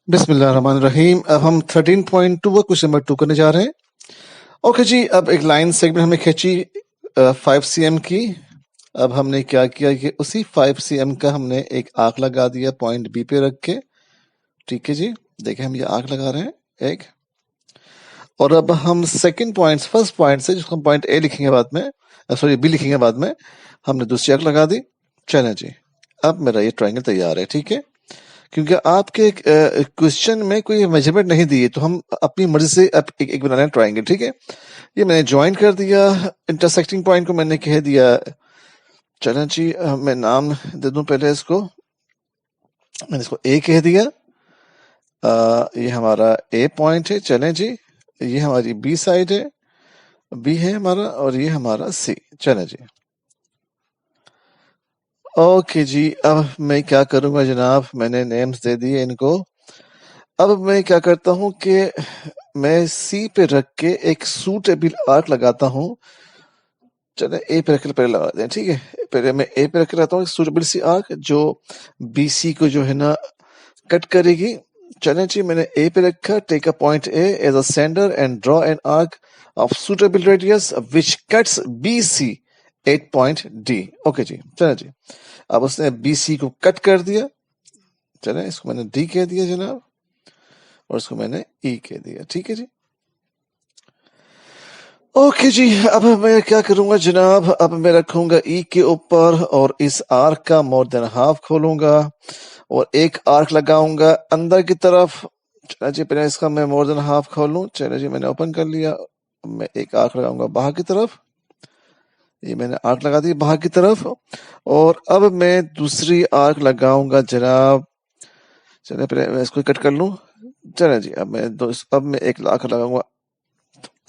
बिस्मिल्लाहिर्रहमानिर्रहीम। अब हम 13.2 व क्वेश्चन नंबर 2 करने जा रहे हैं। ओके जी, अब एक लाइन सेगमेंट हमने खींची 5 cm की। अब हमने क्या किया कि उसी 5 cm का हमने एक आर्क लगा दिया पॉइंट बी पे रख के। ठीक है जी, देखें हम ये आर्क लगा रहे हैं एक। और अब हम सेकंड पॉइंट, फर्स्ट पॉइंट से जिसको हम पॉइंट ए लिखेंगे बाद में, सॉरी बी लिखेंगे बाद में, हमने दूसरी आर्क लगा दी। चलें जी, अब मेरा ये ट्रायंगल तैयार है। ठीक है, क्योंकि आपके क्वेश्चन में कोई मेजरमेंट नहीं दी है तो हम अपनी मर्जी से अब एक बना रहे हैं ट्राइंगल। ठीक है, ये मैंने ज्वाइन कर दिया, इंटरसेक्टिंग पॉइंट को मैंने कह दिया। चलें जी, मैं नाम दे दूं पहले इसको। मैंने इसको ए कह दिया। ये हमारा ए पॉइंट है। चलें जी, ये हमारी बी साइड है, बी है हमारा, और ये हमारा सी। चलें जी, ओके जी। अब मैं क्या करूंगा जनाब, मैंने नेम्स दे दिए इनको। अब मैं क्या करता हूं कि मैं सी पे रख के एक सूटेबल आर्क लगाता हूं। चले ए पे रख के पहले लगा दें। ठीक है, पहले मैं ए पे रख के रहता हूँ सूटेबल सी आर्क जो बी सी को जो है ना कट करेगी। चलें जी, मैंने ए पे रखा। Take a point A as a centre and draw an arc of suitable radius which cuts B C at point D. Okay जी, चलें जी, अब उसने बी सी को कट कर दिया। चलें, इसको मैंने डी कह दिया जनाब, और इसको मैंने ई कह दिया। ठीक है जी, ओके जी। अब मैं क्या करूंगा जनाब, अब मैं रखूंगा ई के ऊपर और इस आर्क का मोर देन हाफ खोलूंगा और एक आर्क लगाऊंगा अंदर की तरफ। चलो जी, पहले इसका मैं मोर देन हाफ खोलूं। चलो जी, मैंने ओपन कर लिया। मैं एक आर्क लगाऊंगा बाहर की तरफ। ये मैंने आर्क लगा दी बाहर की तरफ, और अब मैं दूसरी आर्क लगाऊंगा जनाब। चले पहले मैं इसको कट कर लूं। चले जी, अब मैं एक आर्क लगाऊंगा।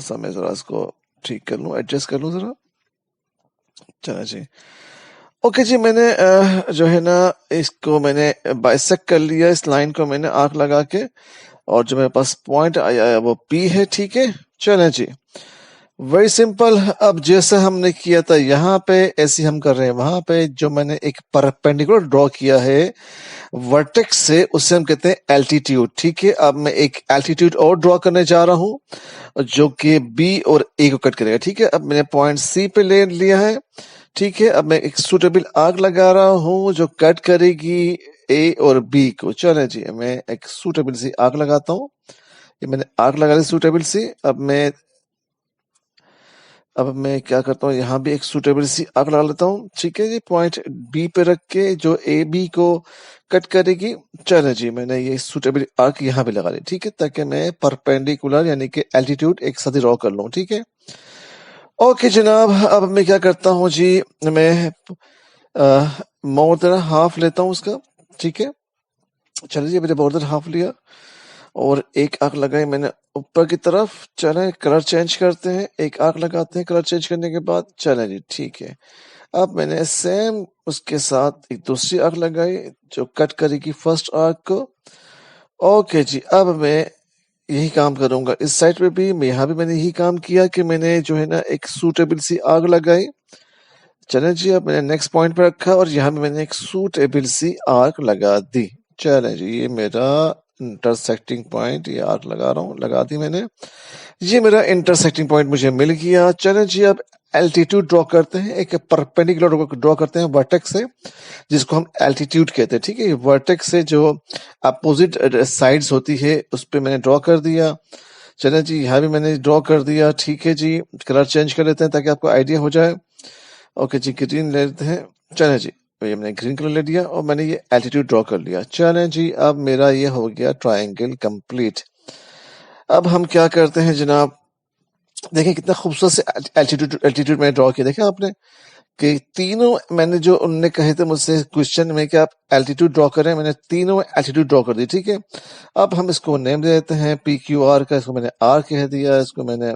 समय जरा इसको ठीक कर लूं, एडजस्ट कर लूं जरा। चलो जी, ओके जी, मैंने जो है ना इसको मैंने बाइसेक्ट कर लिया, इस लाइन को मैंने आर्क लगा के, और जो मेरे पास पॉइंट आया है वो पी है। ठीक है, चलें जी, वेरी सिंपल। अब जैसा हमने किया था यहाँ पे, ऐसे हम कर रहे हैं वहां पे। जो मैंने एक परपेंडिकुलर ड्रॉ किया है वर्टेक्स से, उससे हम कहते हैं एल्टीट्यूड। ठीक है, अब मैं एक एल्टीट्यूड और ड्रॉ करने जा रहा हूं जो कि बी और ए को कट करेगा। ठीक है, अब मैंने पॉइंट सी पे ले लिया है। ठीक है, अब मैं एक सूटेबल आर्क लगा रहा हूं जो कट करेगी ए और बी को। चले जी, मैं एक सूटेबल सी आर्क लगाता हूं। ये मैंने आर्क लगा ली सूटेबल सी। अब मैं क्या करता हूँ, यहाँ भी एक सूटेबल सी आर्क लगा लेता हूँ। ठीक है जी, पॉइंट बी पे रख के जो ए बी को कट करेगी। चले जी, मैंने ये सूटेबल आर्क यहाँ पे लगा ली। ठीक है, ताकि मैं परपेंडिकुलर यानी कि एल्टीट्यूड एक साथ ड्रॉ कर लूँ। ठीक है, ओके जनाब। अब मैं क्या करता हूँ जी, मैं मोर देन हाफ लेता हूँ उसका। ठीक है, चलिए मैंने मोर देन हाफ लिया और एक आंख लगाई मैंने ऊपर की तरफ। चलें कलर चेंज करते हैं, एक आंख लगाते हैं कलर चेंज करने के बाद। चलें जी, ठीक है। अब मैंने सेम उसके साथ एक दूसरी आंख लगाई जो कट करेगी फर्स्ट आर्क को। ओके जी, अब मैं यही काम करूंगा इस साइड पे भी। मैं यहाँ भी मैंने यही काम किया कि मैंने जो है ना एक सूटेबल सी आग लगाई। चलें जी, अब मैंने नेक्स्ट पॉइंट पे रखा और यहाँ पे मैंने एक सूटेबल सी आर्क लगा दी। चलें जी, ये मेरा इंटरसेक्टिंग पॉइंट, ये आर्क लगा रहा हूँ, लगा दी मैंने। ये मेरा इंटरसेक्टिंग पॉइंट मुझे मिल गया। चलें जी, अब एल्टीट्यूड ड्रॉ करते हैं, एक परपेंडिकुलर ड्रॉ करते हैं वर्टेक्स से, जिसको हम एल्टीट्यूड कहते हैं। ठीक है, वर्टेक्स से जो अपोजिट साइड्स होती है उस पर मैंने ड्रॉ कर दिया। चलें जी, यहाँ भी मैंने ड्रॉ कर दिया। ठीक है जी, कलर चेंज कर लेते हैं ताकि आपको आइडिया हो जाए। ओके जी, ग्रीन ले लेते हैं। चलें जी, ये मैंने ग्रीन कलर ले लिया और मैंने ये एल्टीट्यूड ड्रॉ कर लिया। चलें जी, अब मेरा ये हो गया ट्रायंगल कंप्लीट। अब हम क्या करते हैं जनाब, देखें कितना खूबसूरत से एल्टीट्यूड एल्टीट्यूड मैंने ड्रॉ किया। देखें आपने कि तीनों मैंने जो उनने कहे थे मुझसे क्वेश्चन में कि आप एल्टीट्यूड ड्रॉ करें, मैंने तीनों एल्टीट्यूड ड्रॉ कर दी। ठीक है, अब हम इसको नेम दे देते हैं पी क्यू आर का। इसको मैंने आर कह दिया, इसको मैंने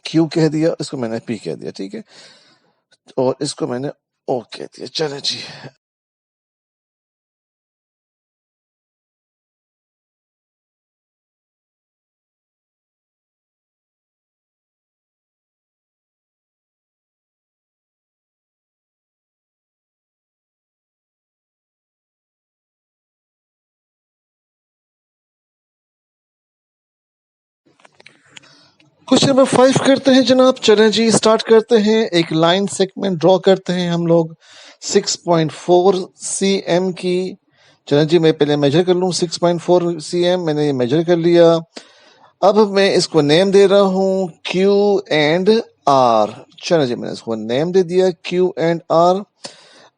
क्यू कह दिया, इसको मैंने पी कह दिया। ठीक है, और इसको मैंने ओ कह दिया। चले जी। क्वेश्चन नंबर 5 करते हैं जनाब। चलें जी, स्टार्ट करते हैं। एक लाइन सेगमेंट ड्रॉ करते हैं हम लोग 6.4 cm की। चलें जी, मैं पहले मेजर कर लूँ 6.4 cm। मैंने ये मेजर कर लिया। अब मैं इसको नेम दे रहा हूँ Q एंड R। चलें जी, मैंने इसको नेम दे दिया Q एंड R।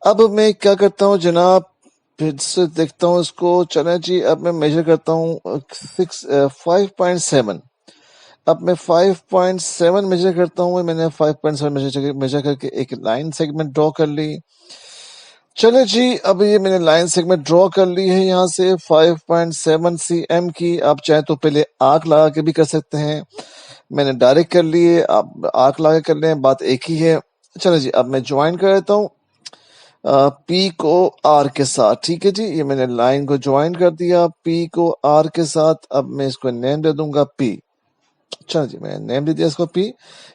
अब मैं क्या करता हूँ जनाब, फिर से देखता हूँ इसको। चलें जी, अब मैं मेजर करता हूँ 5.7। अब मैं 5.7 मेजर करता हूँ। मैंने 5.7 मेजर करके एक लाइन सेगमेंट ड्रॉ कर ली। चले जी, अब ये मैंने लाइन सेगमेंट ड्रॉ कर ली है यहाँ से 5.7 cm की। आप चाहे तो पहले आर्क लगा के भी कर सकते हैं। मैंने डायरेक्ट कर लिए, आप आर्क लगा कर लें, बात एक ही है। चलो जी, अब मैं ज्वाइन कर देता हूँ P को R के साथ। ठीक है जी, ये मैंने लाइन को ज्वाइन कर दिया P को R के साथ। अब मैं इसको नेम दे दूंगा P। चलो जी, मैं नेम दे दिया इसको P।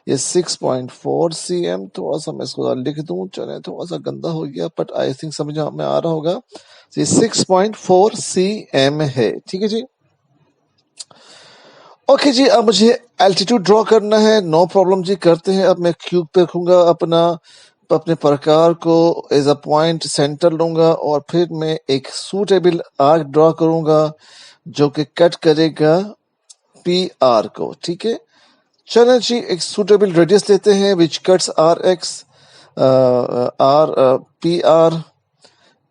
ये 6.4 cm। थोड़ा सा मैं इसको लिख दूं। चले, थोड़ा सा गंदा हो गया बट आई थिंक समझ में आ रहा होगा। ये 6.4 cm है। ठीक है जी, ओके जी। अब मुझे एल्टीट्यूड ड्रॉ करना है। नो प्रॉब्लम जी, करते हैं। अब मैं क्यूब पे रखूंगा अपने प्रकार को एज अ पॉइंट सेंटर लूंगा और फिर मैं एक सूटेबल आर्क ड्रॉ करूंगा जो कि कट करेगा पी आर को। ठीक है, चलें जी, एक सूटेबल रेडियस लेते हैं which cuts are X R P R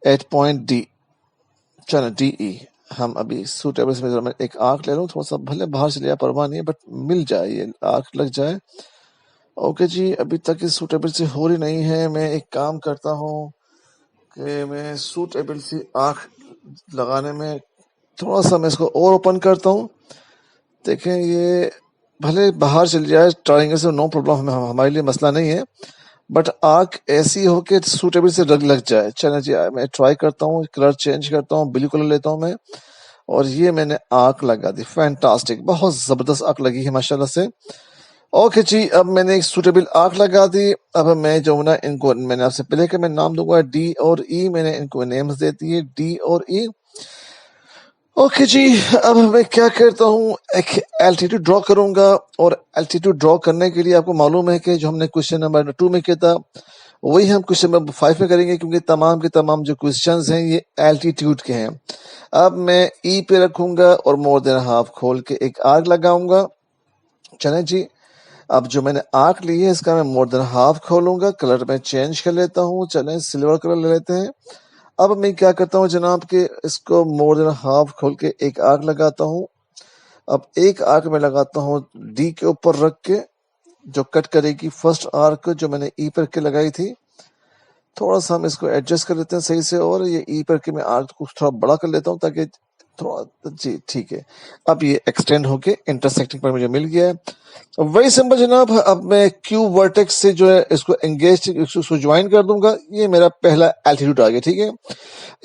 at point D. चलें डी ई। हम अभी सूटेबल से मैं एक आर्क ले लूँ। थोड़ा सा भले बाहर चले जाए, परवाह नहीं है, बट मिल जाए, ये आर्क लग जाए। ओके जी, अभी तक इस सूटेबल से हो रही नहीं है। मैं एक काम करता हूँ कि मैं सूटेबल सी आर्क लगाने में थोड़ा सा मैं इसको और ओपन करता हूँ। देखें, ये भले बाहर चल जाए ट्रायंगल से, नो प्रॉब्लम, हमारे लिए मसला नहीं है, बट आर्क ऐसी हो कि सूटेबल से लग जाए। चलें जी, मैं ट्राई करता हूँ, कलर चेंज करता हूँ, ब्लू कलर लेता हूँ मैं, और ये मैंने आर्क लगा दी। फैंटास्टिक, बहुत जबरदस्त आर्क लगी है माशाल्लाह से। ओके जी, अब मैंने एक सूटेबल आर्क लगा दी। अब मैं जो ना, इनको मैंने आपसे पहले कि मैं नाम दूंगा डी और ई। मैंने इनको नेम्स दे दिए डी और ई। ओके जी, अब मैं क्या करता हूँ, एक एल्टीट्यूड ड्रॉ करूंगा। और एल्टीट्यूड ड्रॉ करने के लिए आपको मालूम है कि जो हमने क्वेश्चन नंबर 2 में किया था वही हम क्वेश्चन नंबर 5 में करेंगे, क्योंकि तमाम के तमाम जो क्वेश्चंस हैं ये एल्टीट्यूड के हैं। अब मैं ई पे रखूंगा और मोर देन हाफ खोल के एक आर्क लगाऊंगा। चलें जी, अब जो मैंने आर्क ली है इसका मैं मोर देन हाफ खोलूंगा। कलर में चेंज कर लेता हूँ। चलें, सिल्वर कलर ले लेते हैं। अब मैं क्या करता हूँ जनाब कि इसको मोर देन हाफ खोल के एक आर्क लगाता हूँ। अब एक आर्क में लगाता हूँ डी के ऊपर रख के, जो कट करेगी फर्स्ट आर्क जो मैंने ई पर के लगाई थी। थोड़ा सा हम इसको एडजस्ट कर लेते हैं सही से, और ये ई पर के मैं आर्क को थोड़ा बड़ा कर लेता हूँ ताकि थोड़ा जी ठीक है। अब ये एक्सटेंड होके इंटरसेक्टिंग पर मुझे मिल गया है। वही सिंपल जनाब। अब मैं क्यू वर्टेक्स से जो है इसको एंगेज, इसको ज्वाइन कर दूंगा। ये मेरा पहला एल्टीट्यूड आ गया। ठीक है,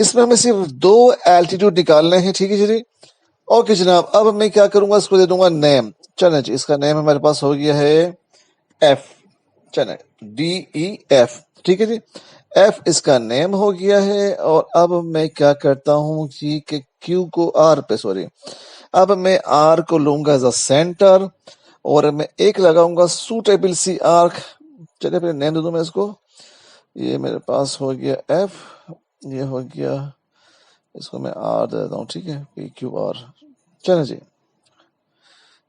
इसमें हमें सिर्फ 2 एल्टीट्यूड निकालने हैं। ठीक है जी, ओके जनाब। अब मैं क्या करूंगा, इसको दे दूंगा नेम। चलें जी, इसका नेम हमारे पास हो गया है एफ। चलें, डी ई एफ। ठीक है जी, एफ इसका नेम हो गया है। और अब मैं क्या करता हूँ जी कि क्यू को आर पे, सॉरी, अब मैं आर को लूंगा एज अ सेंटर और मैं एक लगाऊंगा सूटेबल सी आर्क। चलिए पहले नेम दे दूं मैं इसको। ये मेरे पास हो गया एफ, ये हो गया, इसको मैं आर दे देता हूँ। ठीक है, पी क्यू आर। चलें जी,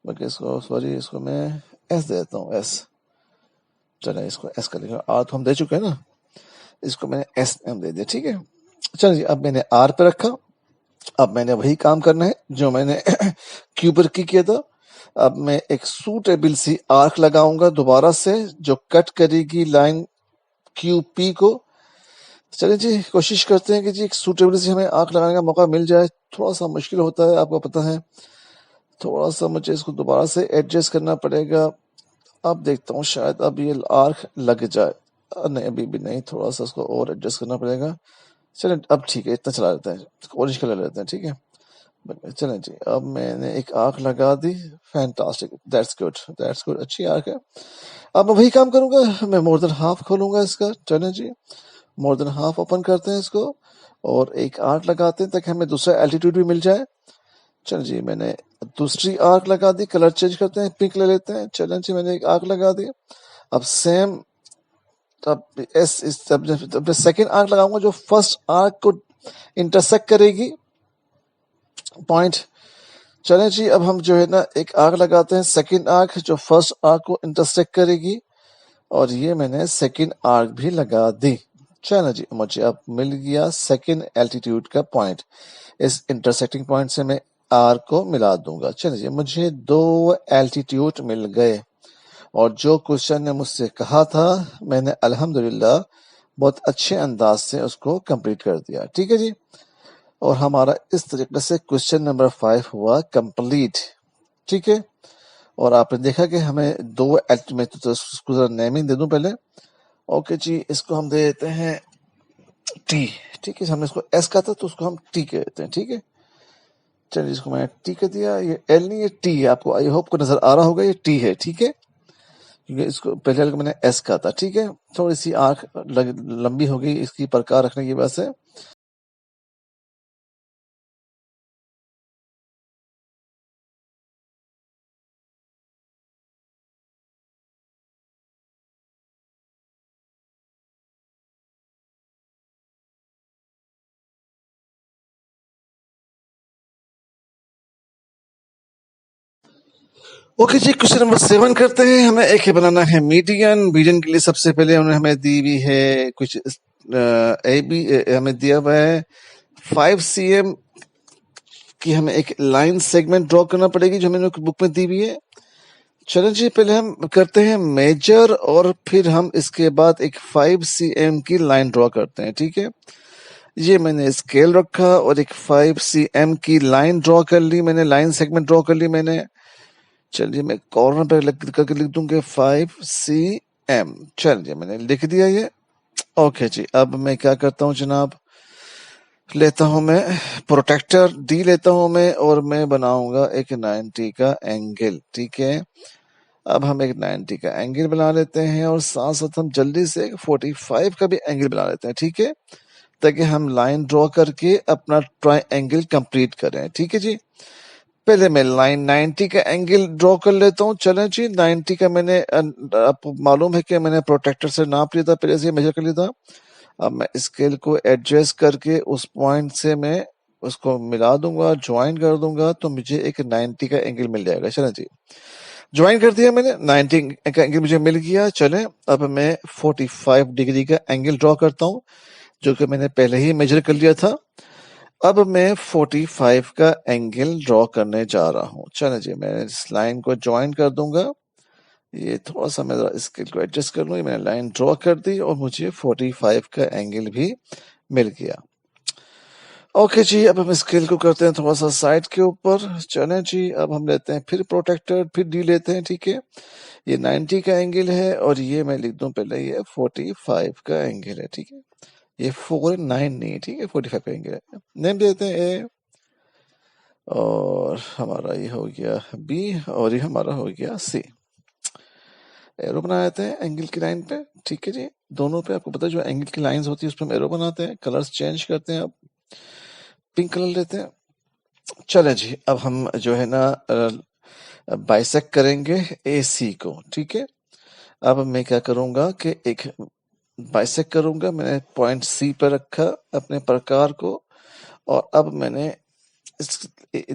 बाकी इसको, सॉरी, इसको मैं एस दे देता हूँ, एस। चलें, इसको एस कर लिखा, आर तो हम दे चुके हैं ना, इसको मैंने एस एम दे दिया। ठीक है, चलिए जी, अब मैंने आर पे रखा। अब मैंने वही काम करना है जो मैंने क्यू पर किया था। अब मैं एक सूटेबल सी आर्क लगाऊंगा दोबारा से, जो कट करेगी लाइन क्यू पी को। चलिए जी, कोशिश करते हैं कि जी एक सूटेबल सी हमें आर्क लगाने का मौका मिल जाए। थोड़ा सा मुश्किल होता है, आपको पता है। थोड़ा सा मुझे इसको दोबारा से एडजस्ट करना पड़ेगा। अब देखता हूँ, शायद अब ये आर्क लग जाए। नहीं, अभी भी नहीं, थोड़ा सा इसको और एडजस्ट करना पड़ेगा। चलें, अब ठीक है, इतना चला लेते हैं, ऑरेंज कलर लेते हैं। ठीक है, चलें जी, अब मैंने एक आर्क लगा दी। Fantastic, that's good, that's good, अच्छी आर्क है। अब मैं वही काम करूंगा, मैं मोर देन हाफ खोलूंगा इसका। चलें जी, मोर देन हाफ ओपन करते हैं इसको और एक आर्क लगाते हैं ताकि हमें दूसरा एल्टीट्यूड भी मिल जाए। चल जी, मैंने दूसरी आर्क लगा दी, कलर चेंज करते हैं, पिंक ले लेते हैं। चलें जी, मैंने एक आर्क लगा दी। अब सेम अब जब सेकेंड आर्क लगाऊंगा जो फर्स्ट आर्क को इंटरसेक्ट करेगी पॉइंट। चलें जी, अब हम जो है ना एक आर्क लगाते हैं, सेकेंड आर्क जो फर्स्ट आर्क को इंटरसेक्ट करेगी, और ये मैंने सेकेंड आर्क भी लगा दी। चलो जी, मुझे अब मिल गया सेकेंड एल्टीट्यूड का पॉइंट। इस इंटरसेक्टिंग पॉइंट से मैं आर्क को मिला दूंगा। चलो जी, मुझे 2 एल्टीट्यूड मिल गए, और जो क्वेश्चन ने मुझसे कहा था मैंने अल्हम्दुलिल्लाह बहुत अच्छे अंदाज से उसको कंप्लीट कर दिया। ठीक है जी, और हमारा इस तरीके से क्वेश्चन नंबर 5 हुआ कंप्लीट। ठीक है, और आपने देखा कि हमें 2 में तो उसको जरा नेमिंग दे दूं पहले। ओके जी, इसको हम दे देते हैं टी। ठीक है, हमने इसको एस कहा था तो उसको हम टी कह देते हैं। ठीक है, चलिए इसको मैंने टी कर दिया। ये एल नहीं, ये टी है। आपको आई होप को नजर आ रहा होगा, ये टी है। ठीक है, क्योंकि इसको पहले मैंने एस कहा था। ठीक है, थोड़ी सी आंख लंबी हो गई इसकी प्रकार रखने की वजह से। ओके जी, क्वेश्चन नंबर 7 करते हैं। हमें एक ही बनाना है मीडियन। मीडियन के लिए सबसे पहले उन्होंने हमें दी हुई है कुछ ए बी, हमें दिया हुआ है 5 cm की हमें एक लाइन सेगमेंट ड्रॉ करना पड़ेगी जो मैंने बुक में दी हुई है। चलो जी, पहले हम करते हैं मेजर, और फिर हम इसके बाद एक 5 cm की लाइन ड्रॉ करते हैं। ठीक है, ये मैंने स्केल रखा और एक 5 cm की लाइन ड्रॉ कर ली मैंने, लाइन सेगमेंट ड्रॉ कर ली मैंने। चलिए मैं कॉर्नर पे करके लिख दूंगा 5 cm। चलिए मैंने लिख दिया ये। ओके जी, अब मैं क्या करता हूँ जनाब, लेता हूँ मैं प्रोटेक्टर डी लेता हूँ मैं, और मैं बनाऊंगा एक 90 का एंगल। ठीक है, अब हम एक 90 का एंगल बना लेते हैं, और साथ साथ हम जल्दी से एक 45 का भी एंगल बना लेते हैं। ठीक है, ताकि हम लाइन ड्रॉ करके अपना ट्राई एंगल कंप्लीट करें। ठीक है जी, पहले मैं लाइन 90 का एंगल ड्रॉ कर लेता हूँ। चलें जी, 90 का मैंने आपको मालूम है कि मैंने प्रोटेक्टर से नाप लिया था, पहले से मेजर कर लिया था। अब मैं स्केल को एडजस्ट करके उस पॉइंट से मैं उसको मिला दूंगा, ज्वाइन कर दूंगा, तो मुझे एक 90 का एंगल मिल जाएगा। चलें जी, ज्वाइन कर दिया मैंने, 90 का एंगल मुझे मिल गया। चलें, अब मैं 45 डिग्री का एंगल ड्रॉ करता हूँ, जो कि मैंने पहले ही मेजर कर लिया था। अब मैं 45 का एंगल ड्रॉ करने जा रहा हूँ। चलें जी, मैं इस लाइन को ज्वाइन कर दूंगा। ये थोड़ा सा मैं स्केल को एडजस्ट कर लूँ। ये मैंने लाइन ड्रॉ कर दी और मुझे 45 का एंगल भी मिल गया। ओके जी, अब हम स्केल को करते हैं थोड़ा सा साइड के ऊपर। चलें जी, अब हम लेते हैं फिर प्रोटेक्टर, फिर डी लेते हैं। ठीक है, ये 90 का एंगल है, और ये मैं लिख दूं पहले, ये 45 का एंगल है। ठीक है, ये 49 नहीं है। ठीक है, 45 का एंगल है। नेम देते हैं ए, और हमारा ये हो गया बी, और ये हमारा हो गया सी। एरो बना देते हैं एंगल की लाइन पे। ठीक है जी, दोनों पे आपको पता है जो एंगल की लाइंस होती है उस पर हम एरो बनाते हैं। कलर्स चेंज करते हैं, अब पिंक कलर लेते हैं। चले जी, अब हम जो है ना बाइसेक्ट करेंगे ए सी को। ठीक है, अब मैं क्या करूंगा कि एक बाइसेक्ट करूंगा। मैंने पॉइंट सी पर रखा अपने प्रकार को, और अब मैंने इस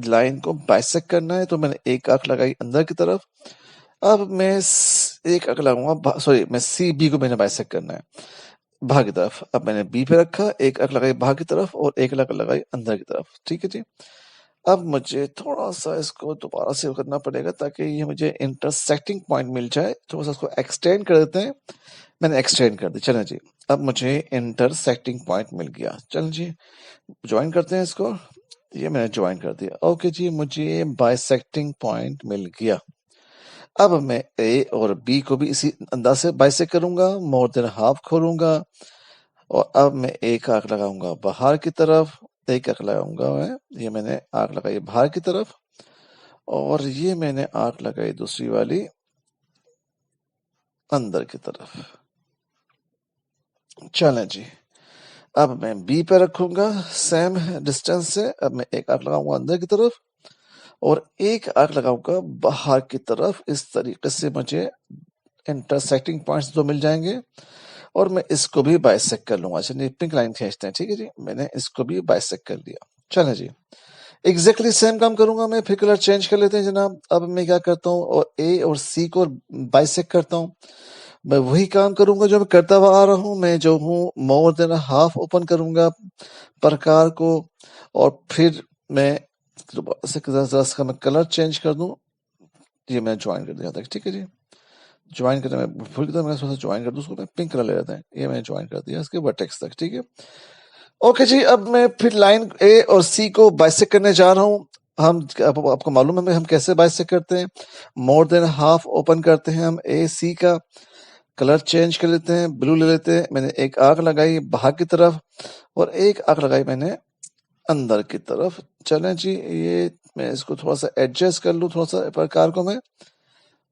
लाइन को बाइसेक्ट करना है, तो मैंने एक आंख लगाई अंदर की तरफ। अब मैं एक आंख लगाऊंगा, सॉरी, मैं सी बी को मैंने बाइसेक्ट करना है बाहर की तरफ। अब मैंने बी पे रखा, एक आंख लगाई बाहर की तरफ और एक आंख लगाई अंदर की तरफ। ठीक है जी, अब मुझे थोड़ा सा इसको दोबारा से करना पड़ेगा ताकि ये मुझे इंटरसेक्टिंग पॉइंट मिल जाए। थोड़ा सा इसको एक्सटेंड कर देते हैं। मैंने एक्सटेंड कर दी। चलें जी, अब मुझे इंटरसेक्टिंग पॉइंट मिल गया। चलें जी, ज्वाइन करते हैं इसको। ये मैंने ज्वाइन कर दिया। ओके जी, मुझे बाइसेक्टिंग पॉइंट मिल गया। अब मैं ए और बी को भी इसी अंदाज से बाइसेक्ट करूंगा, मोर देन हाफ खोलूंगा, और अब मैं एक आंख लगाऊंगा बाहर की तरफ, एक आंख लगाऊंगा मैं, ये मैंने आंख लगाई बाहर की तरफ, और ये मैंने आंख लगाई दूसरी वाली अंदर की तरफ। चलें जी, अब मैं बी पे रखूंगा सेम डिस्टेंस से। अब मैं एक आर्क लगाऊंगा अंदर की तरफ और एक आर्क लगाऊंगा बाहर की तरफ। इस तरीके से मुझे इंटरसेक्टिंग पॉइंट्स दो मिल जाएंगे और मैं इसको भी बाइसेक्ट कर लूंगा। चलिए पिंक लाइन खींचते हैं, ठीक है जी। मैंने इसको भी बाइसेक्ट कर लिया। चले जी, एग्जैक्टली सेम काम करूंगा मैं। फिर कलर चेंज कर लेते हैं जनाब। अब मैं क्या करता हूँ और ए और सी को बाइसेक्ट करता हूँ। मैं वही काम करूंगा जो मैं करता हुआ आ रहा हूँ। मैं जो हूँ मोर देन हाफ ओपन करूंगा प्रकार को और फिर मैं जरा सा मैं कलर चेंज कर दूं। ये मैं ज्वाइन कर दिया था, ठीक है जी। ज्वाइन करना मैं भूल गया था, मैंने सोचा ज्वाइन कर दूं उसको। मैं पिंक कलर ले लेते हैं, ये मैंने ज्वाइन कर दिया इसके वर्टेक्स तक, ठीक है। ओके जी, अब मैं फिर लाइन ए और सी को बाइसेक्ट करने जा रहा हूँ। आपको मालूम है हम कैसे बाइसेक्ट करते हैं। मोर देन हाफ ओपन करते हैं हम ए सी का, कलर चेंज कर लेते हैं, ब्लू ले लेते हैं। मैंने एक आग लगाई बाहर की तरफ और एक आग लगाई मैंने अंदर की तरफ। चलें जी, ये मैं इसको थोड़ा सा एडजस्ट कर लूँ थोड़ा सा प्रकार को मैं।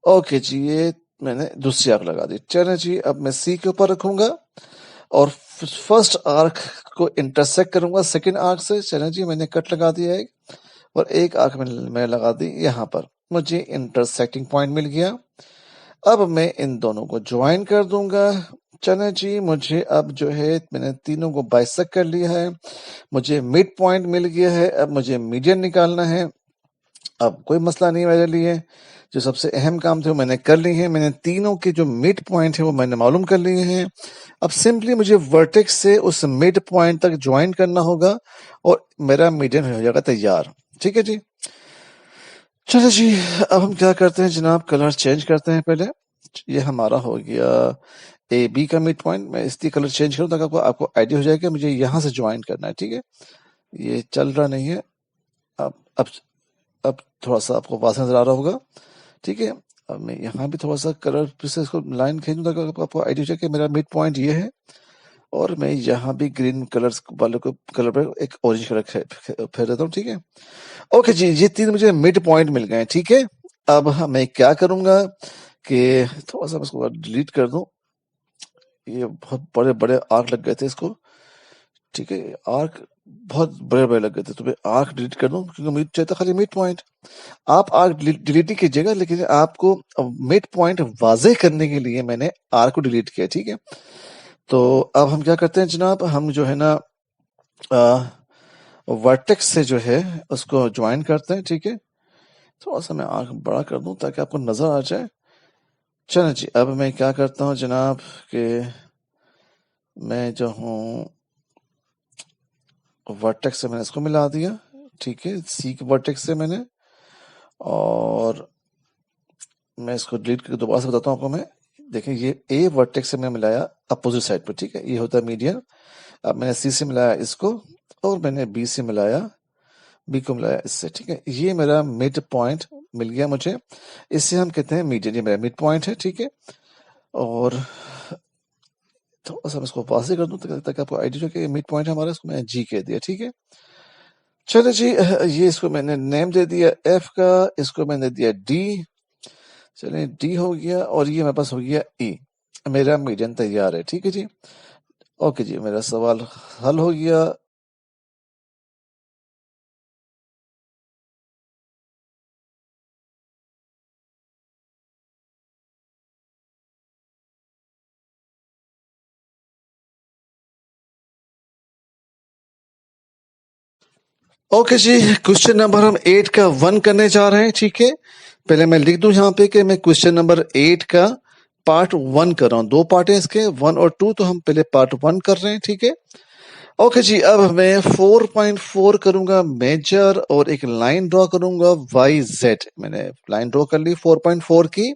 ओके जी, ये मैंने दूसरी आग लगा दी। चलें जी, अब मैं सी के ऊपर रखूंगा और फर्स्ट आर्क को इंटरसेक्ट करूंगा सेकंड आर्क से। चलें जी, मैंने कट लगा दिया एक और एक आर्क मैं लगा दी यहाँ पर। मुझे इंटरसेक्टिंग पॉइंट मिल गया। अब मैं इन दोनों को ज्वाइन कर दूंगा। चले जी, मुझे अब जो है मैंने तीनों को बाइसेक्ट कर लिया है। मुझे मिड पॉइंट मिल गया है। अब मुझे मीडियन निकालना है। अब कोई मसला नहीं मेरे लिए। जो सबसे अहम काम थे वो मैंने कर लिए हैं। मैंने तीनों के जो मिड पॉइंट है वो मैंने मालूम कर लिए हैं। अब सिंपली मुझे वर्टेक्स से उस मिड पॉइंट तक ज्वाइन करना होगा और मेरा मीडियन हो जाएगा तैयार, ठीक है जी। चलो जी, अब हम क्या करते हैं जनाब, कलर चेंज करते हैं पहले। ये हमारा हो गया ए बी का मिड पॉइंट। मैं इसकी कलर चेंज करूँ ताकि आपको आइडिया हो जाए कि मुझे यहाँ से ज्वाइन करना है, ठीक है। ये चल रहा नहीं है। अब अब अब थोड़ा सा आपको वाज नजर आ रहा होगा, ठीक है। अब मैं यहाँ भी थोड़ा सा कलर फिर से इसको लाइन खींचूं ताकि आपको आइडिया हो जाए कि मेरा मिड पॉइंट ये है। और मैं यहाँ भी ग्रीन कलर वाले को कलर पर एक ऑरेंज कलर फेर देता हूँ, ठीक है। ओके जी, ये तीन मुझे मिड पॉइंट मिल गए, ठीक है। अब मैं क्या करूंगा कि थोड़ा सा इसको डिलीट कर दूं। ये बहुत बड़े बड़े आर्क लग गए थे इसको, ठीक है। आर्क बहुत बड़े बड़े लग गए थे तो मैं आर्क डिलीट कर दूं क्योंकि मुझे चाहिए था खाली मिड पॉइंट। आप आर्क डिलीट ही कीजिएगा, लेकिन आपको मिड पॉइंट वाजे करने के लिए मैंने आर्क को डिलीट किया, ठीक है। तो अब हम क्या करते हैं जनाब, हम जो है ना वर्टेक्स से जो है उसको ज्वाइन करते हैं, ठीक है। थोड़ा सा मैं आंख बड़ा कर दूं ताकि आपको नजर आ जाए। चलो जी, अब मैं क्या करता हूँ जनाब कि मैं जो हूँ वर्टेक्स से मैंने इसको मिला दिया, ठीक है, सी के वर्टेक्स से मैंने। और मैं इसको डिलीट करके दोबारा से बताता हूँ आपको मैं। देखिए, ये ए वर्टेक्स से मैं मिलाया अपोजिट साइड पर, ठीक है। ये होता है मीडियन। अब मैंने सी से मिलाया इसको और मैंने बी से मिलाया, बी को मिलाया इससे, ठीक है। ये मेरा मिड पॉइंट मिल गया मुझे। इससे हम कहते हैं मीडियन। ये मेरा मिड पॉइंट है, ठीक है। और थोड़ा सा मैं इसको पास ही कर दूं ताकि आपको आइडिया कि मिड पॉइंट हमारा, इसको मैंने जी कह दिया, ठीक है। चलो जी, ये इसको मैंने नेम दे दिया एफ का, इसको मैंने दिया डी। चलिए, डी हो गया और ये मेरे पास हो गया ई। मेरा मीडियन तैयार है, ठीक है जी। ओके जी, मेरा सवाल हल हो गया। ओके जी, क्वेश्चन नंबर हम 8 का 1 करने जा रहे हैं, ठीक है। पहले मैं लिख दूं यहाँ पे कि मैं क्वेश्चन नंबर 8 का पार्ट 1 कर रहा हूँ। 2 पार्ट है इसके, 1 और 2, तो हम पहले पार्ट 1 कर रहे हैं, ठीक है। ओके जी, अब मैं 4.4 करूंगा मेजर और एक लाइन ड्रॉ करूंगा वाई जेड। मैंने लाइन ड्रॉ कर ली 4.4 की।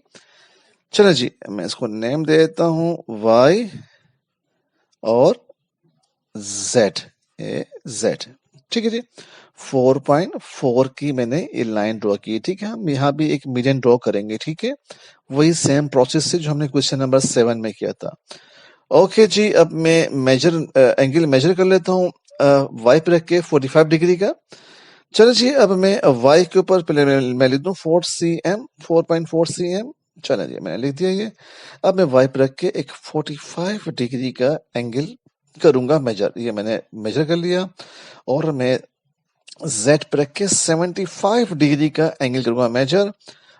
चलो जी, मैं इसको नेम दे देता हूं वाई और जेड, ए जेड, ठीक है जी। 4.4 की मैंने ये लाइन ड्रॉ की, ठीक है। हम यहाँ भी एक मीडियन ड्रॉ करेंगे, ठीक है। वही सेम प्रोसेस से जो हमने क्वेश्चन नंबर 7 में किया था। ओके जी, अब मैं एंगल मेजर कर लेता हूँ वाई पे रख के 45 डिग्री का। चलो जी, अब मैं वाई के ऊपर पहले मैं लिख दूं 4.4 cm। चलो जी, मैंने लिख दिया ये। अब मैं वाई पे रख के एक 45 डिग्री का एंगल करूंगा मेजर। ये मैंने मेजर कर लिया और मैं Z पर रख के 75 डिग्री का एंगल करूंगा मेजर,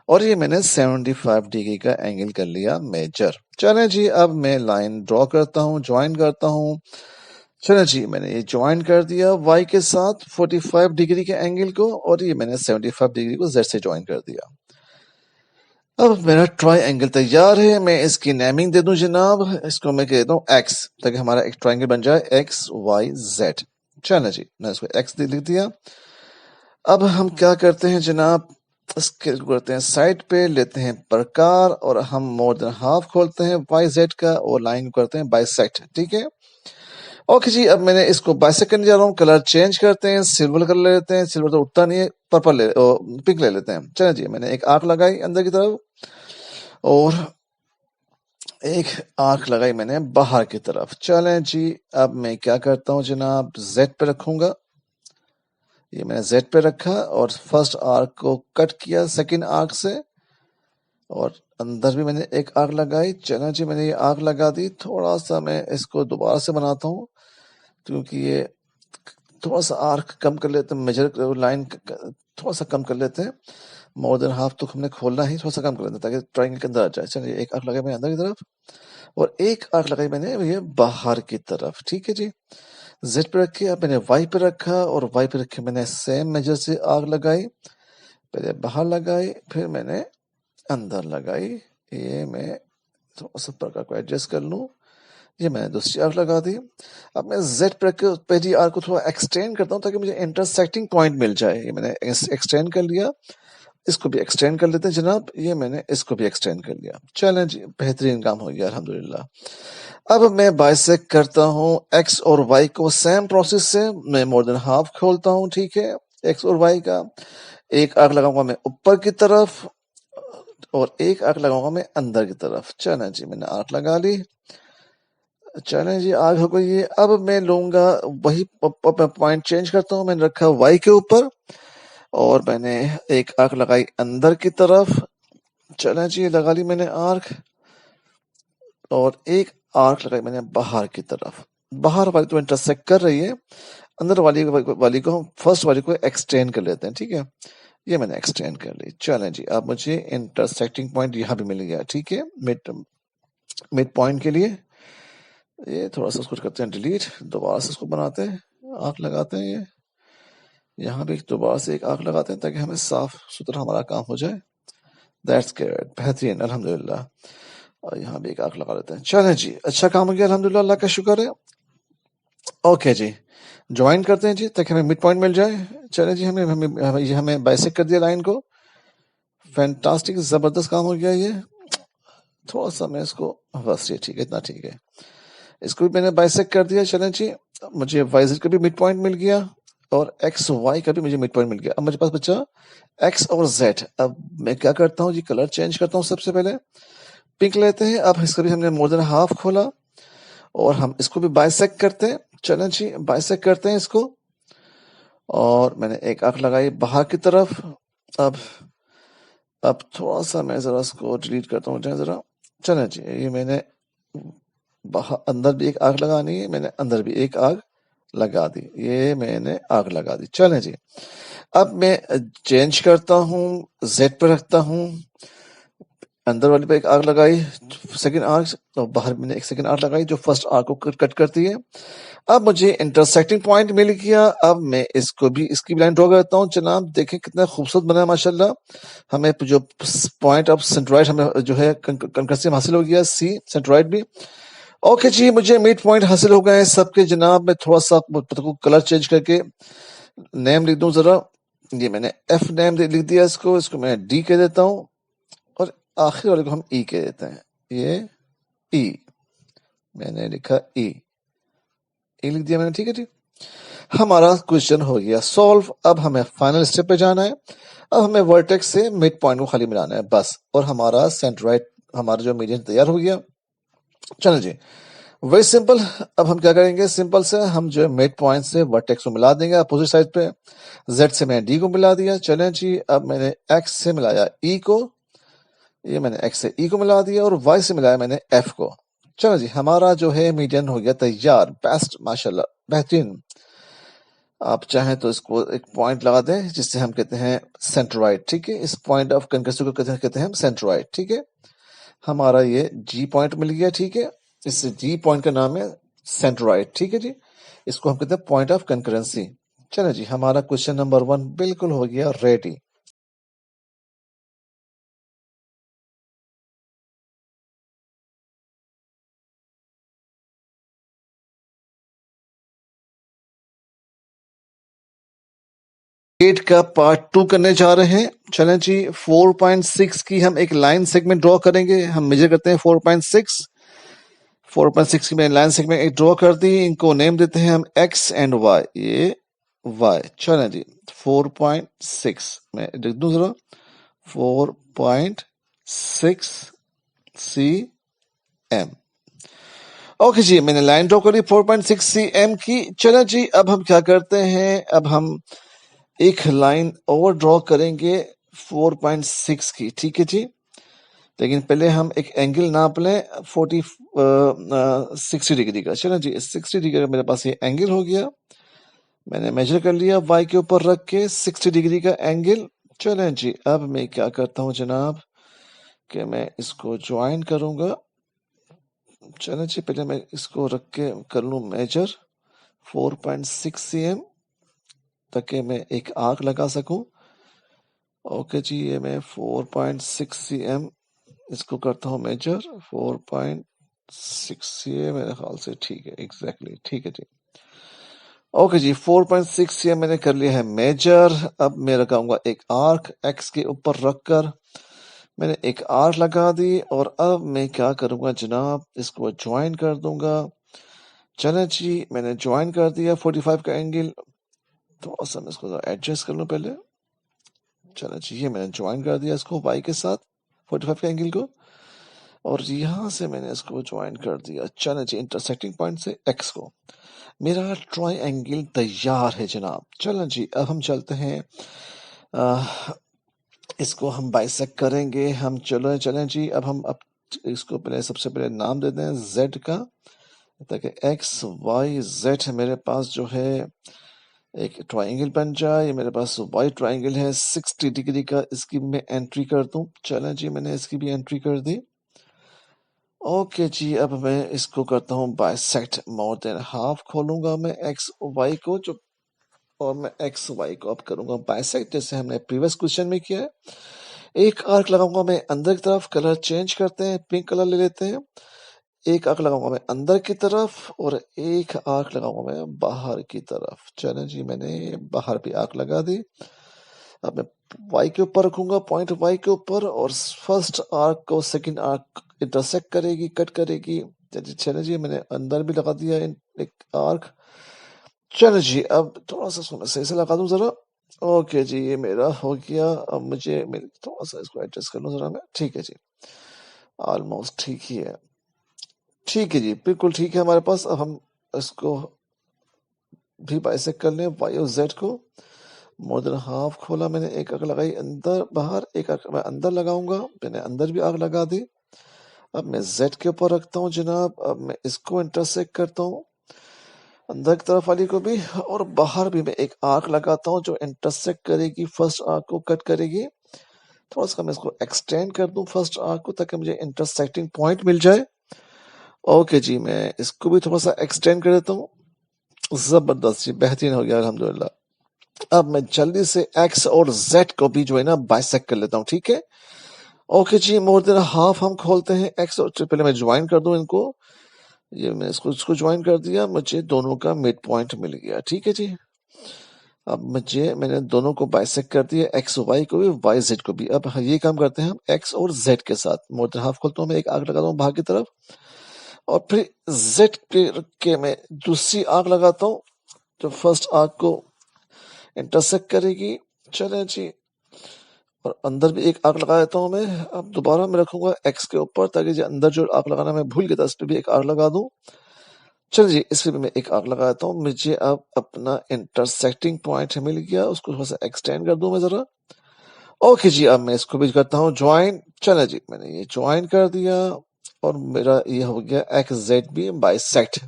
और ये मैंने 75 डिग्री का एंगल कर लिया मेजर। चलें जी, अब मैं लाइन ड्रॉ करता हूँ, ज्वाइन करता हूँ। चलें जी, मैंने ये ज्वाइन कर दिया Y के साथ 45 डिग्री के एंगल को, और ये मैंने 75 डिग्री को Z से ज्वाइन कर दिया। अब मेरा ट्राई एंगल तैयार है। मैं इसकी नेमिंग दे दूं जनाब, इसको मैं कह दूं X, ताकि हमारा एक ट्राइंगल बन जाए XYZ। चलें जी, मैंने इसको X लिख दिया। अब हम क्या करते हैं जनाब, इसके करते हैं साइड पे, लेते हैं प्रकार और हम मोर देन हाफ खोलते हैं YZ का और लाइन करते हैं बाइसेक्ट। ठीक है, ओके जी। अब मैंने इसको बाइसेक्ट करने जा रहा हूँ। कलर चेंज करते हैं, सिल्वर कलर ले लेते हैं। सिल्वर तो उठता नहीं है, पर्पल पिंक ले लेते हैं। चलें जी, मैंने एक आर्क लगाई अंदर की तरफ और एक आर्क लगाई मैंने बाहर की तरफ। चलें जी, अब मैं क्या करता हूँ जनाब, Z पे रखूंगा। ये मैंने Z पे रखा और फर्स्ट आर्क को कट किया सेकंड आर्क से, और अंदर भी मैंने एक आर्क लगाई। चलें जी, मैंने ये आर्क लगा दी। थोड़ा सा मैं इसको दोबारा से बनाता हूँ, क्योंकि ये थोड़ा सा आर्क कम कर लेते हैं, मेजर लाइन थोड़ा सा कम कर लेते हैं। मोर देन हाफ तो हमने खोलना ही, थोड़ा सा कम कर लेते हैं ताकि ट्राइंगल के अंदर आ जाए। चलिए, एक आर्क लगाई मैंने अंदर की तरफ और एक आर्क लगाई मैंने ये बाहर की तरफ। ठीक है जी, Z पे रखे, अब मैंने Y पे रखा और Y पे रखे मैंने सेम मेजर से आर्क लगाई। पहले बाहर लगाई, फिर मैंने अंदर लगाई। ये मैं थोड़ा सा प्रकार को एडजस्ट कर लूँ। ये मैंने दूसरी आर्क लगा दी। अब मैं Z पे रख के पहली आर्क को थोड़ा एक्सटेंड करता हूँ ताकि मुझे इंटरसेक्टिंग पॉइंट मिल जाए। ये मैंने एक्सटेंड कर लिया। इसको भी एक्सटेंड कर लेते हैं जनाब। ये मैंने इसको भी एक्सटेंड कर लिया। चलें जी, बेहतरीन काम हो गया अल्हम्दुलिल्लाह। अब मैं बाइसेक्ट करता हूँ X और Y को सेम प्रोसेस से। मैं मोर देन हाफ खोलता हूँ, ठीक है, X और Y का। एक आर्क लगाऊंगा मैं ऊपर की तरफ और एक आर्क लगाऊंगा मैं अंदर की तरफ। चलें जी, मैंने आर्क लगा ली। चलें जी, आग हो गई है। अब मैं लूंगा वही पॉइंट चेंज करता हूँ। मैंने रखा Y के ऊपर और मैंने एक आर्क लगाई अंदर की तरफ। चलें जी, लगा ली मैंने आर्क और एक आर्क लगाई मैंने बाहर की तरफ। बाहर वाली तो इंटरसेक्ट कर रही है, अंदर वाली को हम फर्स्ट वाली को एक्सटेंड कर लेते हैं। ठीक है, ये मैंने एक्सटेंड कर ली। चलें जी, अब मुझे इंटरसेक्टिंग पॉइंट यहाँ भी मिल गया। ठीक है, मिड पॉइंट के लिए ये थोड़ा सा उसको करते हैं डिलीट, दोबारा से उसको बनाते हैं, आर्क लगाते हैं। ये यहाँ भी दोबारा से एक आर्क लगाते हैं ताकि हमें साफ सुथरा हमारा काम हो जाए। दैट्स गुड, बेहतरीन अल्हम्दुलिल्लाह। और यहाँ भी एक आर्क लगा लेते हैं। चलें जी, अच्छा काम हो गया अल्हम्दुलिल्लाह, अल्लाह का शुक्र है। ओके जी, ज्वाइन करते हैं जी ताकि हमें मिड पॉइंट मिल जाए। चलें जी, हमें बाइसेक्ट कर दिया लाइन को। फैंटास्टिक, जबरदस्त काम हो गया ये। थोड़ा सा मैं इसको, बस ये ठीक है, इतना ठीक है। इसको भी मैंने बाइसेक्ट कर दिया। चलें जी, मुझे YZ का भी मिड पॉइंट मिल गया और XY का भी मुझे मिड पॉइंट मिल गया। अब मेरे पास बचा X और Z। अब मैं क्या करता हूँ जी, कलर चेंज करता हूँ। सबसे पहले पिंक लेते हैं। अब इसका भी हमने मोर देन हाफ खोला और हम इसको भी बाइसेक्ट करते हैं। चलें जी, बाइसेक्ट करते हैं इसको और मैंने एक आर्क लगाई बाहर की तरफ। अब थोड़ा सा मैं जरा इसको डिलीट करता हूँ जरा। चलें जी, ये मैंने बाहर अंदर भी एक आग लगानी है, मैंने अंदर भी एक आग लगा दी। ये मैंने आग लगा दी। चलें जी, अब मैं चेंज करता हूँ, Z पे रखता हूँ। अंदर वाली पे एक आग लगाई, सेकंड आग, और बाहर मैंने एक सेकंड आग लगाई जो फर्स्ट आग को कट करती है। अब मुझे इंटरसेक्टिंग पॉइंट मिल गया। अब मैं इसको भी, इसकी भी लाइन ड्रॉ करता हूँ। जनाब देखें कितना खूबसूरत बना है माशाल्लाह। हमें जो पॉइंट ऑफ सेंट्रॉइड हमें जो है कंकर्सिव हासिल हो गया, सी सेंट्रॉइड भी। ओके जी, मुझे मिड पॉइंट हासिल हो गए हैं सबके जनाब। मैं थोड़ा सा कलर चेंज करके नेम लिख दूं जरा। ये मैंने F नेम लिख दिया, इसको मैं D कह देता हूँ और आखिर वाले को हम E कह देते हैं। ये E मैंने लिखा, E लिख दिया मैंने। ठीक है जी, हमारा क्वेश्चन हो गया सॉल्व। अब हमें फाइनल स्टेप पे जाना है। अब हमें वर्टेक्स से मिड पॉइंट को खाली मिलाना है बस, और हमारा सेंट्रॉइड, हमारा जो मीडियन तैयार हो गया। चलो जी, वेरी सिंपल। अब हम क्या करेंगे, सिंपल से हम जो है मिड पॉइंट से वर्टेक्स को मिला देंगे अपोजिट साइड पे। Z से मैंने D को मिला दिया। चलें जी, अब मैंने X से मिलाया E को, ये मैंने X से E को मिला दिया और Y से मिलाया मैंने F को। चलो जी, हमारा जो है मीडियन हो गया तैयार। बेस्ट, माशाल्लाह, बेहतरीन। आप चाहें तो इसको एक पॉइंट लगा दें जिससे हम कहते हैं सेंट्रोइड, ठीक है। इस पॉइंट ऑफ कंकरेंसी को कहते हैं हम सेंट्रोइड, ठीक है। हमारा ये जी पॉइंट मिल गया, ठीक है। इस जी पॉइंट का नाम है सेंट्रोइड, ठीक है जी। इसको हम कहते हैं पॉइंट ऑफ कंकरेंसी। चलो जी, हमारा क्वेश्चन नंबर 1 बिल्कुल हो गया रेडी। एट का पार्ट 2 करने जा रहे हैं। चलें जी, 4.6 की हम एक लाइन सेगमेंट ड्रॉ करेंगे। हम मेजर करते हैं 4.6 की मैंने लाइन सेगमेंट एक ड्रॉ कर दी। इनको नेम देते हैं हम एक्स एंड वाई, ये वाई। चलें जी, 4.6 मैं लिख दूं जरा, 4.6 cm। ओके जी, मैंने लाइन ड्रॉ करी 4.6 cm की। चलें जी, अब हम क्या करते हैं, अब हम एक लाइन और ड्रॉ करेंगे 4.6 की, ठीक है जी। लेकिन पहले हम एक एंगल नाप लें 60 डिग्री का। चलो जी, 60 डिग्री का मेरे पास ये एंगल हो गया। मैंने मेजर कर लिया वाई के ऊपर रख के 60 डिग्री का एंगल। चलें जी, अब मैं क्या करता हूं जनाब कि मैं इसको ज्वाइन करूंगा। चलें जी, पहले मैं इसको रख के कर लूं मेजर 4.6 cm ताकि मैं एक आर्क लगा सकूं। ओके जी, ये मैं 4.6 cm इसको करता हूँ मेजर 4.6 cm, मेरे ख्याल से ठीक है, एग्जैक्टली ठीक है जी। ओके जी, 4.6 cm मैंने कर लिया है मेजर। अब मैं लगाऊंगा एक आर्क एक्स के ऊपर रखकर। मैंने एक आर्क लगा दी और अब मैं क्या करूंगा जनाब, इसको ज्वाइन कर दूंगा। चले जी, मैंने ज्वाइन कर दिया 45 का एंगल। थोड़ा सा मैं इसको एडजस्ट कर लूं पहले। चलो जी, ये मैंने ज्वाइन कर दिया इसको वाई के साथ 45 के एंगल को, और यहां से मैंने इसको ज्वाइन कर दिया। चलो जी, इंटरसेक्टिंग पॉइंट से एक्स को। मेरा ट्रायंगल तैयार है जनाब। चलो जी, अब हम चलते हैं, इसको हम बाइसेक्ट करेंगे। हम चलें जी, अब इसको पहले सबसे पहले नाम देते हैं जेड का, ताकि एक्स वाई जेड मेरे पास जो है एक ट्रायंगल बन जाए। ये मेरे पास वाई ट्रायंगल है 60 डिग्री का, इसकी मैं एंट्री कर दूं। चलें जी, मैंने इसकी भी एंट्री कर दी। ओके जी, अब मैं इसको करता हूँ बाइसेक्ट। मोर देन हाफ खोलूंगा मैं एक्स वाई को, जो और मैं एक्स वाई को अब करूंगा बाइसेक्ट, जैसे हमने प्रीवियस क्वेश्चन में किया है। एक आर्क लगाऊंगा मैं अंदर की तरफ, कलर चेंज करते हैं, पिंक कलर ले लेते हैं। एक आर्क लगाऊंगा मैं अंदर की तरफ और एक आर्क लगाऊंगा मैं बाहर की तरफ। चलें जी, मैंने बाहर भी आर्क लगा दी। अब मैं वाई के ऊपर रखूंगा, पॉइंट वाई के ऊपर, और फर्स्ट आर्क को सेकंड आर्क इंटरसेक्ट करेगी, कट करेगी। चलिए जी, मैंने अंदर भी लगा दिया एक आर्क। चलो जी, अब थोड़ा सा इसको मैं सही से लगा दूं जरा। ओके जी, ये मेरा हो गया। अब मुझे थोड़ा सा इसको एडजस्ट कर लूं जरा मैं। ठीक है जी, ऑलमोस्ट ठीक ही है। ठीक है जी, बिल्कुल ठीक है हमारे पास। अब हम इसको भी बाइसेक्ट कर लें वाई और जेड को। मोर देन हाफ खोला मैंने, एक आग लगाई अंदर बाहर, एक आग मैं अंदर लगाऊंगा। मैंने अंदर भी आग लगा दी। अब मैं जेड के ऊपर रखता हूँ जनाब। अब मैं इसको इंटरसेक्ट करता हूँ, अंदर की तरफ वाली को भी, और बाहर भी मैं एक आर्क लगाता हूँ जो इंटरसेक्ट करेगी, फर्स्ट आर्क को कट करेगी। थोड़ा सा मैं इसको एक्सटेंड कर दूं फर्स्ट आर्क को, ताकि मुझे इंटरसेक्टिंग पॉइंट मिल जाए। ओके जी, मैं इसको भी थोड़ा सा एक्सटेंड कर देता हूँ। जबरदस्त जी, बेहतरीन हो गया अल्हम्दुलिल्लाह। अब मैं जल्दी से एक्स और जेड को भी जो है ना बाइसेक्ट कर लेता हूँ, ठीक है। ओके जी, मोर देन हाफ हम खोलते हैं एक्स और, पहले मैं ज्वाइन कर दूं इनको। ये मैं इसको ज्वाइन कर दिया, मुझे दोनों का मिड पॉइंट मिल गया, ठीक है जी। अब मैंने दोनों को बाइसेक्ट कर दिया, एक्स वाई को भी, वाई जेड को भी। अब ये काम करते हैं हम एक्स और जेड के साथ। मोर देन हाफ खोलता हूँ मैं, एक आग लगाता हूँ बाहर की तरफ, और फिर जेड के मैं दूसरी आग लगाता हूँ जो फर्स्ट आग को इंटरसेक्ट करेगी। चले जी, और अंदर भी एक आग लगा देता हूँ मैं। अब दोबारा मैं रखूंगा एक्स के ऊपर, ताकि जो अंदर जो आग लगाना मैं भूल गया था, इस पर भी एक आग लगा दूं। चल जी, इस पे भी मैं एक आग लगा देता हूँ। मुझे अब अपना इंटरसेक्टिंग पॉइंट मिल गया, उसको थोड़ा सा एक्सटेंड कर दूं मैं जरा। ओके जी, अब मैं इसको भी करता हूँ ज्वाइन। चले जी, मैंने ये ज्वाइन कर दिया। और मेरा ये हो गया एक्स जेड भी बाइसेक्ट।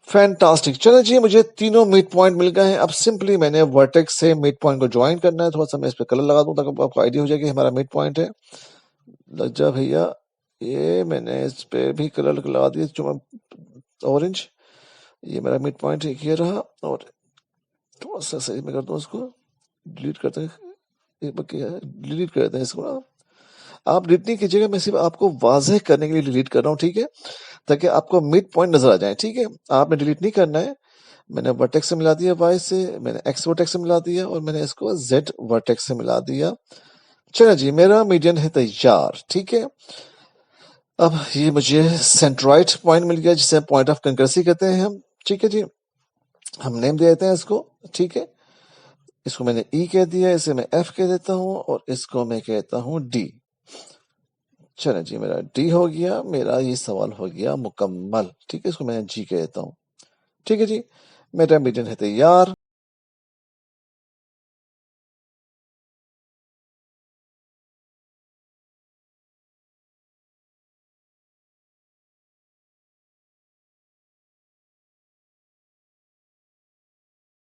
फैंटास्टिक। चलो जी, मुझे तीनों मिड पॉइंट मिल गए हैं। अब सिंपली मैंने वर्टेक्स से मिड पॉइंट को ज्वाइन करना है। थोड़ा सा मैं इस पे कलर लगा दूं ताकि आपको आइडिया हो जाए कि हमारा मिड पॉइंट है। लग जा भैया, ये मैंने इस पे भी कलर लगा दिया जो मैं ऑरेंज। ये मेरा मिड पॉइंट ये रहा। और थोड़ा सा सही में कर दूं इसको, डिलीट करते हैं, डिलीट कर देते हैं इसको ना। आप डिलीट नहीं कीजिएगा, मैं सिर्फ आपको वाज़ेह करने के लिए डिलीट कर रहा हूँ, ठीक है, ताकि आपको मिड पॉइंट नजर आ जाए, ठीक है। आपने डिलीट नहीं करना है। मैंने वर्टेक्स से मिला दिया वाई से, मैंने एक्स वर्टेक्स से मिला दिया और मैंने इसको जेड वर्टेक्स से मिला दिया। चलो जी, मेरा मीडियन है तैयार, ठीक है। अब ये मुझे सेंट्रॉइड पॉइंट मिल गया जिसे पॉइंट ऑफ कंकरेंसी कहते हैं हम, ठीक है जी। हम नेम दे देते हैं इसको, ठीक है। इसको मैंने ई कह दिया, इसे मैं एफ कह देता हूँ और इसको मैं कहता हूँ डी। चलो जी, मेरा डी हो गया, मेरा ये सवाल हो गया मुकम्मल, ठीक है। इसको मैं जी कह देता हूँ, ठीक है जी। मेरा मीडियन है तैयार।